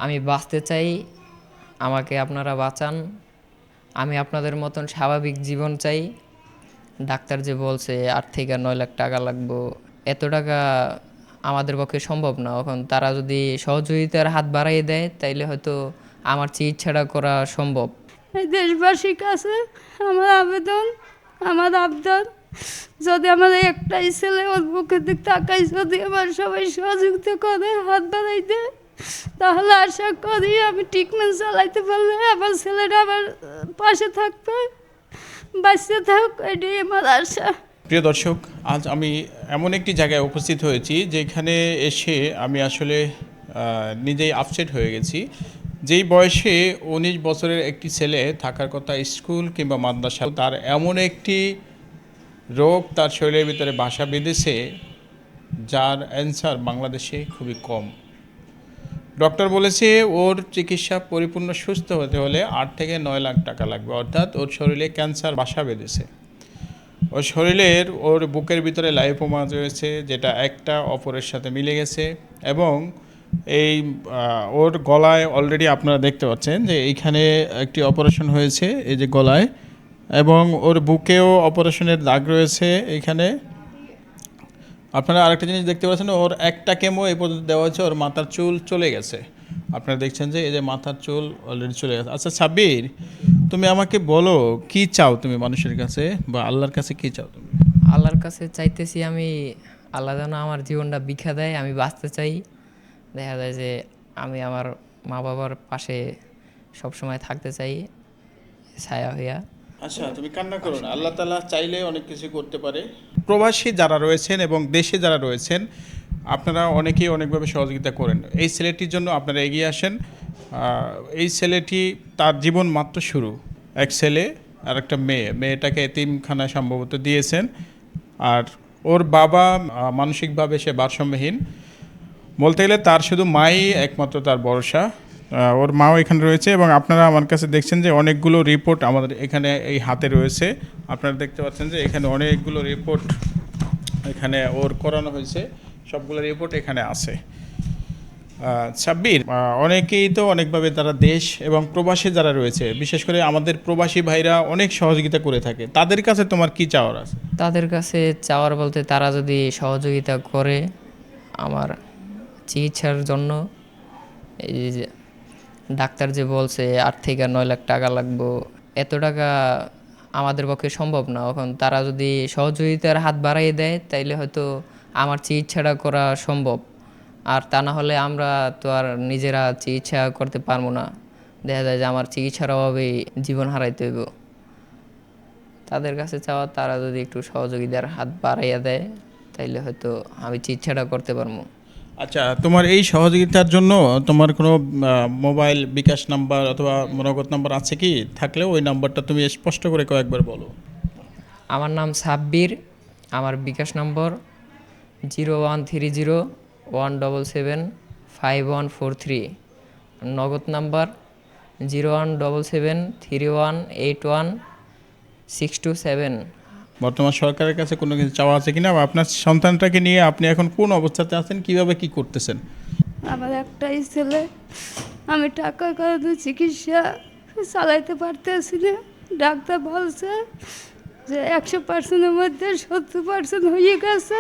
আমি বাঁচতে চাই, আমাকে আপনারা বাঁচান। আমি আপনাদের মতন স্বাভাবিক জীবন চাই। ডাক্তার যে বলছে ৮ থেকে ৯ লাখ টাকা লাগবে, এত টাকা আমাদের পক্ষে সম্ভব না। এখন তারা যদি সহযোগিতার হাত বাড়িয়ে দেয় তাইলে হয়তো আমার চিকিৎসাটা করা সম্ভব। এই দেশবাসীর কাছে আমার আবেদন, আমার আবদার, যদি আমার একটাই ছেলে ওর বুকের দিক তাকাই যদি আমার সবাই সহযোগিতা করে, হাত বাড়াই দেয়, তাহলে আশা করি আমি ট্রিটমেন্ট চালাইতে পারলে আমার ছেলেটা আমার পাশে থাকবে, বাঁচতে থাক, এটাই আমার আশা। প্রিয় দর্শক, আজ আমি এমন একটি জায়গায় উপস্থিত হয়েছি যেখানে এসে আমি আসলে নিজেই আপসেট হয়ে গেছি। যেই বয়সে ১৯ বছরের একটি ছেলে থাকার কথা স্কুল কিংবা মাদ্রাসা, তার এমন একটি রোগ তার শরীরের ভিতরে বাসা বেঁধেছে যার অ্যান্সার বাংলাদেশে খুবই কম। ডক্টর বলেছে ওর চিকিৎসা পরিপূর্ণ সুস্থ হতে হলে ৮ থেকে ৯ লাখ টাকা লাগবে, অর্থাৎ ওর শরীরে ক্যান্সার বাসা বেঁধেছে। ওর শরীরের ওর বুকের ভিতরে লাইপোমা রয়েছে, যেটা একটা অপরের সাথে মিলে গেছে, এবং এই ওর গলায় অলরেডি আপনারা দেখতে পাচ্ছেন যে এইখানে একটি অপারেশন হয়েছে, এই যে গলায়, এবং ওর বুকেও অপারেশনের দাগ রয়েছে। এইখানে আপনারা আরেকটা জিনিস দেখতে পাচ্ছেন, ওর একটা কেমো এই পর্যন্ত দেওয়া হয়েছে, ওর মাথার চুল চলে গেছে। আপনারা দেখছেন যে এই যে মাথার চুল অলরেডি চলে গেছে। আচ্ছা সাব্বির, তুমি আমাকে বলো কি চাও তুমি মানুষের কাছে বা আল্লাহর কাছে কি চাও তুমি? আল্লাহর কাছে চাইতেছি আমি, আল্লাহ যেন আমার জীবনটা ভিক্ষা দেয়, আমি বাঁচতে চাই। দেখা যায় যে আমি আমার মা বাবার পাশে সবসময় থাকতে চাই, ছায়া হইয়া। আচ্ছা, তুমি কান্না করো না, আল্লাহ তাআলা চাইলে অনেক কিছু করতে পারে। প্রবাসী যারা রয়েছেন এবং দেশে যারা রয়েছেন, আপনারা অনেকেই অনেকভাবে সহযোগিতা করেন। এই ছেলেটির জন্য আপনারা এগিয়ে আসেন। এই ছেলেটি তার জীবন মাত্র শুরু। এক ছেলে আর একটা মেয়েটাকে এতিমখানায় সম্ভবত দিয়েছেন। আর ওর বাবা মানসিকভাবে সে ভারসাম্যহীন, বলতে গেলে তার শুধু মাই একমাত্র তার ভরসা। ওর মাও এখানে রয়েছে, এবং আপনারা আমার কাছে দেখছেন যে অনেকগুলো রিপোর্ট আমাদের এখানে এই হাতে রয়েছে। আপনারা দেখতে পাচ্ছেন যে এখানে অনেকগুলো রিপোর্ট এখানে ওর করানো হয়েছে, সবগুলো রিপোর্ট এখানে আছে। সাব্বির, অনেকেই তো অনেকভাবে তারা দেশ এবং প্রবাসী যারা রয়েছে, বিশেষ করে আমাদের প্রবাসী ভাইরা অনেক সহযোগিতা করে থাকে, তাদের কাছে তোমার কি চাওয়ার আছে? তাদের কাছে চাওয়ার বলতে তারা যদি সহযোগিতা করে আমার চিকিৎসার জন্য। এই যে ডাক্তার যে বলছে ৮ থেকে ৯ লাখ টাকা লাগবে, এত টাকা আমাদের পক্ষে সম্ভব না। এখন তারা যদি সহযোগিতার হাত বাড়িয়ে দেয় তাইলে হয়তো আমার চিকিৎসাটা করা সম্ভব। আর তা না হলে আমরা তো আর নিজেরা চিকিৎসা করতে পারবো না। দেখা যায় যে আমার চিকিৎসার অভাবেই জীবন হারাইতে হইব। তাদের কাছে চাওয়া, তারা যদি একটু সহযোগিতার হাত বাড়াইয়া দেয় তাইলে হয়তো আমি চিকিৎসাটা করতে পারবো। আচ্ছা, তোমার এই সহযোগিতার জন্য তোমার কোনো মোবাইল বিকাশ নাম্বার অথবা নগদ নাম্বার আছে কি? থাকলেও ওই নাম্বারটা তুমি স্পষ্ট করে কয়েকবার বলো। আমার নাম সাব্বির, আমার বিকাশ নম্বর 013017754143, নগদ নাম্বার 017731812627। বর্তমান সরকারের কাছে কোনো কিছু চাওয়া আছে কিনা, বা আপনার সন্তানটাকে নিয়ে আপনি এখন কোন অবস্থাতে আছেন, কিভাবে কি করতেছেন? আমার একটাই ছেলে, আমি টাকার কারণে চিকিৎসা চালাইতে পারতেছি না। ডাক্তার বলছে যে 100%-এর মধ্যে 70% হয়ে গেছে।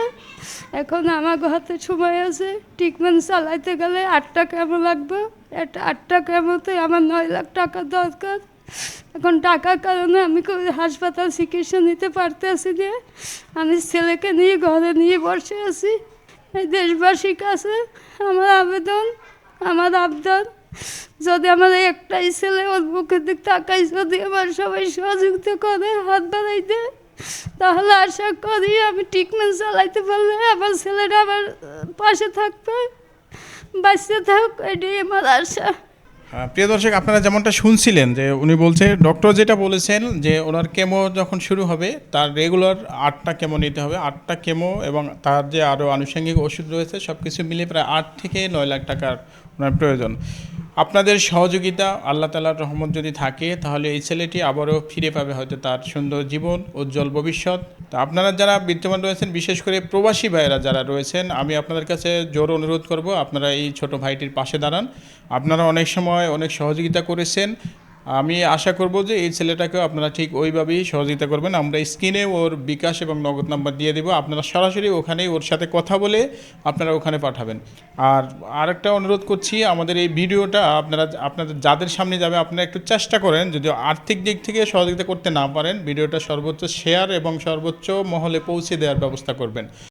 এখন আমার হাতে সময় আছে, ট্রিটমেন্ট চালাইতে গেলে 8টা কেমো লাগবে। 8টা কেমোতে আমার 9 লাখ টাকা দরকার। এখন টাকার কারণে আমি হাসপাতাল চিকিৎসা নিতে পারতেছি না। আমি ছেলেকে নিয়ে ঘরে নিয়ে বসে আছি। এই দেশবাসীর কাছে আমার আবেদন, আমার আবদার, যদি আমার একটাই ছেলে ওর বুকের দিক তাকাই যদি আমার সবাই সহযোগিতা করে, হাত বাড়াই দেয়, তাহলে আশা করি আমি ট্রিটমেন্ট চালাইতে পারলে আমার ছেলেটা আমার পাশে থাকবে, বাঁচতে থাক, এটাই আমার আশা। প্রিয় দর্শক, আপনারা যেমনটা শুনছিলেন যে উনি বলছে, ডক্টর যেটা বলেছেন যে ওনার কেমো যখন শুরু হবে তার রেগুলার 8টা কেমো নিতে হবে। 8টা কেমো এবং তার যে আরও আনুষঙ্গিক ওষুধ রয়েছে সব কিছু মিলিয়ে প্রায় 8 থেকে 9 লাখ টাকার ওনার প্রয়োজন। আপনাদের সহযোগিতা আল্লাহ তাআলার রহমত যদি থাকে তাহলে এই ছেলেটি আবারও ফিরে পাবে হয়তো তার সুন্দর জীবন, উজ্জ্বল ভবিষ্যৎ। তো আপনারা যারা বিদ্যমান রয়েছেন, বিশেষ করে প্রবাসী ভাইয়েরা যারা রয়েছেন, আমি আপনাদের কাছে জোর অনুরোধ করব আপনারা এই ছোট ভাইটির পাশে দাঁড়ান। আপনারা অনেক সময় অনেক সহযোগিতা করেছেন, আমি আশা করব যে এই ছেলেটাকেও আপনারা ঠিক ওইভাবেই সহযোগিতা করবেন। আমরা স্ক্রিনে ওর বিকাশ এবং নগদ নাম্বার দিয়ে দেবো, আপনারা সরাসরি ওখানেই ওর সাথে কথা বলে আপনারা ওখানে পাঠাবেন। আর আরেকটা অনুরোধ করছি, আমাদের এই ভিডিওটা আপনাদের যাদের সামনে যাবে আপনারা একটু চেষ্টা করেন, যদি আর্থিক দিক থেকে সহযোগিতা করতে না পারেন, ভিডিওটা সর্বোচ্চ শেয়ার এবং সর্বোচ্চ মহলে পৌঁছে দেওয়ার ব্যবস্থা করবেন।